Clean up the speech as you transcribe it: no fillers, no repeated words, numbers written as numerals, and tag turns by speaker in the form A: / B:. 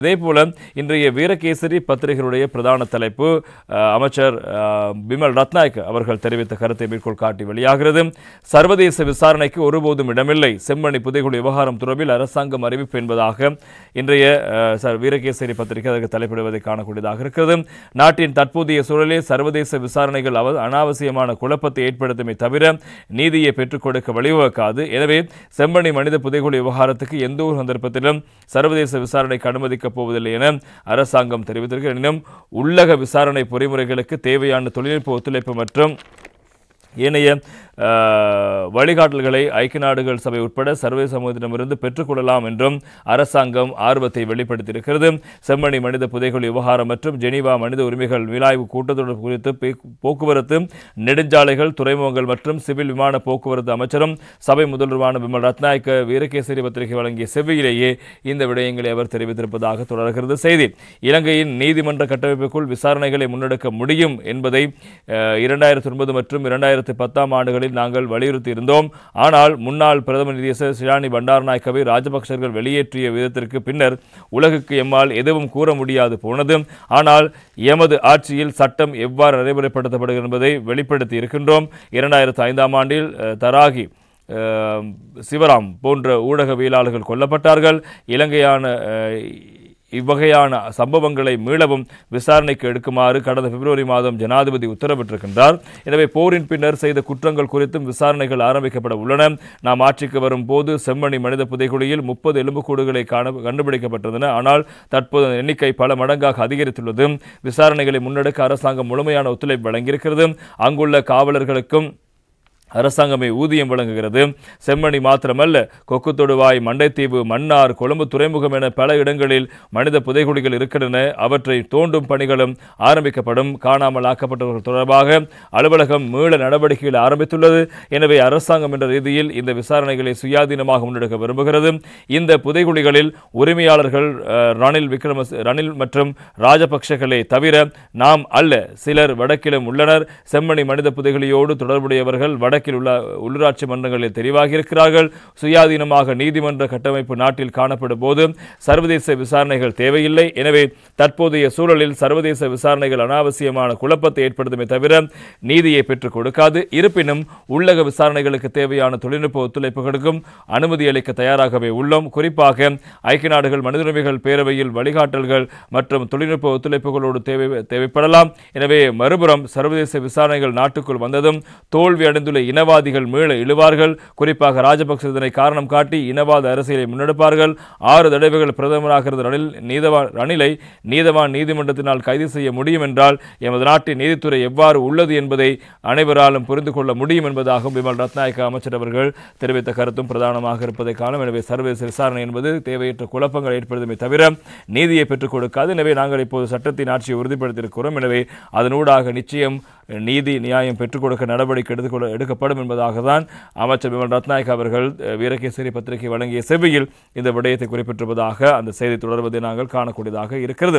A: இதேபோல இன்றைய வீரகேசரி பத்திரிகையுடைய பிரதான தலைப்பு அமைச்சர் பிமல் ரத்நாயக்க அவர்கள் தெரிவித்த கருத்தை மேற்கோள் காட்டி வெளியாகிறது. சர்வதேச விசாரணைக்கு ஒருபோதும் இடமில்லை, செம்மணி புதைகுழி விவகாரம் தொடர்பில் அரசாங்கம் அறிவிப்பு என்பதாக இன்றைய வீரகேசரி பத்திரிகை அதற்கு தலைப்பிடுவதை காணக்கூடியதாக இருக்கிறது. நாட்டின் தற்போதைய சூழலில் சர்வதேச விசாரணைகள் அனாவசியமான குழப்பத்தை ஏற்படுத்துமே தவிர நீதியை பெற்றுக் கொடுக்க வழிவகுக்காது. எனவே செம்மணி மனித புதைகுழி விவகாரத்துக்கு எந்த ஒரு சந்தர்ப்பத்திலும் சர்வதேச விசாரணைக்கு அனுமதிக்க போவதில்லை என அரசாங்கம் தெரிவித்திருக்கிறது. எனினும் உள்ளக விசாரணை பொறிமுறைகளுக்கு தேவையான தொழில்நுட்ப ஒத்துழைப்பு மற்றும் ஏனைய வழிகாட்டல்களை ஐக்கிய நாடுகள் சபை உட்பட சர்வதேச சமூகத்திடமிருந்து பெற்றுக்கொள்ளலாம் என்றும் அரசாங்கம் ஆர்வத்தை வெளிப்படுத்தியிருக்கிறது. செம்மணி மனித புதைகுழி விவகாரம் மற்றும் ஜெனீவா மனித உரிமைகள் மீளாய்வு கூட்டத்தொடர் குறித்து போக்குவரத்து நெடுஞ்சாலைகள் துறைமுகங்கள் மற்றும் சிவில் விமான போக்குவரத்து அமைச்சரும் சபை முதல்வருமான பிமல் ரத்நாயக்க வீரகேசரி பத்திரிகை வழங்கிய செவ்வியிலேயே இந்த விடயங்களை அவர் தெரிவித்திருப்பதாக தொடர்கிறது செய்தி. இலங்கையின் நீதிமன்ற கட்டமைப்புக்குள் விசாரணைகளை முன்னெடுக்க முடியும் என்பதை 2009 மற்றும் 2010 ஆண்டுகளில் நாங்கள் வலியுறுத்தி இருந்தோம். ஆனால் முன்னாள் பிரதம நீதியரசர் ஷிராணி பண்டாரநாயக்கவை ராஜபக்சர்கள் வெளியேற்றிய விதத்திற்கு பின்னர் உலகுக்கு எம்மால் எதுவும் கூற முடியாது போனது. ஆனால் எமது ஆட்சியில் சட்டம் எவ்வாறு நடைமுறைப்படுத்தப்படுகிறது என்பதை வெளிப்படுத்தி இருக்கின்றோம். 2005 ஆண்டில் தராகி சிவராம் போன்ற ஊடகவியலாளர்கள் கொல்லப்பட்டார்கள். இவ்வகையான சம்பவங்களை மீளவும் விசாரணைக்கு எடுக்குமாறு கடந்த பிப்ரவரி மாதம் ஜனாதிபதி உத்தரவிட்டிருக்கின்றார். எனவே போரின் பின்னர் செய்த குற்றங்கள் குறித்தும் விசாரணைகள் ஆரம்பிக்கப்பட உள்ளன. நாம் ஆட்சிக்கு வரும் போது செம்மணி மனித புதைகுழியில் 30 எலும்புக்கூடுகளை கண்டுபிடிக்கப்பட்டிருந்தன. ஆனால் தற்போது எண்ணிக்கை பல மடங்காக அதிகரித்துள்ளது. விசாரணைகளை முன்னெடுக்க அரசாங்கம் முழுமையான ஒத்துழைப்பு வழங்கியிருக்கிறது. அங்குள்ள காவலர்களுக்கும் அரசாங்கமே ஊதியம் வழங்குகிறது. செம்மணி மாத்திரமல்ல, கொக்குத்தொடுவாய், மண்டைத்தீவு, மன்னார், கொழும்பு துறைமுகம் என பல இடங்களில் மனித புதைகுழிகள் இருக்கின்றன. அவற்றை தோண்டும் பணிகளும் ஆரம்பிக்கப்படும். காணாமல் ஆக்கப்பட்டவர்கள் தொடர்பாக அலுவலகம் மீள நடவடிக்கைகள் ஆரம்பித்துள்ளது. எனவே அரசாங்கம் என்ற ரீதியில் இந்த விசாரணைகளை சுயாதீனமாக முன்னெடுக்க விரும்புகிறது. இந்த புதைகுழிகளில் உரிமையாளர்கள் ரணில் மற்றும் ராஜபக்சகளே தவிர நாம் அல்ல. சிலர் வடக்கிலும் உள்ளனர். செம்மணி மனித புதைகுழியோடு தொடர்புடையவர்கள் வடக்கில் உள்ள உள்ளூராட்சி மன்றங்களில் தெரிவாகி இருக்கிறார்கள். சுயாதீனமாக நீதிமன்ற கட்டமைப்பு நாட்டில் காணப்படும் போது சர்வதேச விசாரணைகள் தேவையில்லை. எனவே தற்போதைய சூழலில் சர்வதேச விசாரணைகள் அனாவசியமான குழப்பத்தை ஏற்படுத்துமே தவிர நீதியை பெற்றுக் கொடுக்காது. இருப்பினும் உள்ளக விசாரணைகளுக்கு தேவையான தொழில்நுட்ப ஒத்துழைப்புகளுக்கும் அனுமதி அளிக்க தயாராகவே உள்ளோம். குறிப்பாக ஐக்கிய நாடுகள் மனித உரிமைகள் பேரவையில் வழிகாட்டல்கள் மற்றும் தொழில்நுட்ப ஒத்துழைப்புகளோடு தேவைப்படலாம். எனவே மறுபுறம் சர்வதேச விசாரணைகள் நாட்டுக்குள் வந்ததும் தோல்வி அடைந்துள்ள இனவாதிகள் மீள இழுவார்கள். குறிப்பாக ராஜபக்ச இதனை காரணம் காட்டி இனவாத அரசியலை முன்னெடுப்பார்கள். 6 தடவைகள் பிரதமராக இருந்த ரணிலை நீதவான் நீதிமன்றத்தினால் கைது செய்ய முடியும் என்றால் எமது நாட்டின் நீதித்துறை எவ்வாறு உள்ளது என்பதை அனைவராலும் புரிந்து கொள்ள முடியும் என்பதாகவும் பிமல் ரத்நாயக்க அமைச்சர் அவர்கள் தெரிவித்த கருத்தும் பிரதானமாக இருப்பதை காணும். எனவே சர்வதேச விசாரணை என்பது தேவையற்ற குழப்பங்கள் ஏற்படுத்துமே தவிர நீதியை பெற்றுக் கொடுக்காது. எனவே நாங்கள் இப்போது சட்டத்தின் ஆட்சியை உறுதிப்படுத்தியிருக்கிறோம். எனவே அதனூடாக நிச்சயம் நீதி நியாயம் பெற்றுக் கொடுக்க நடவடிக்கை எடுக்கப்படும் என்பதாக தான் அமைச்சர் பிமல் ரத்நாயக்க அவர்கள் வீரகேசரி பத்திரிகை வழங்கிய செவ்வியில் இந்த விடயத்தை குறிப்பிட்டிருப்பதாக அந்த செய்தி தொடர்வதை நாங்கள் காணக்கூடியதாக இருக்கிறது.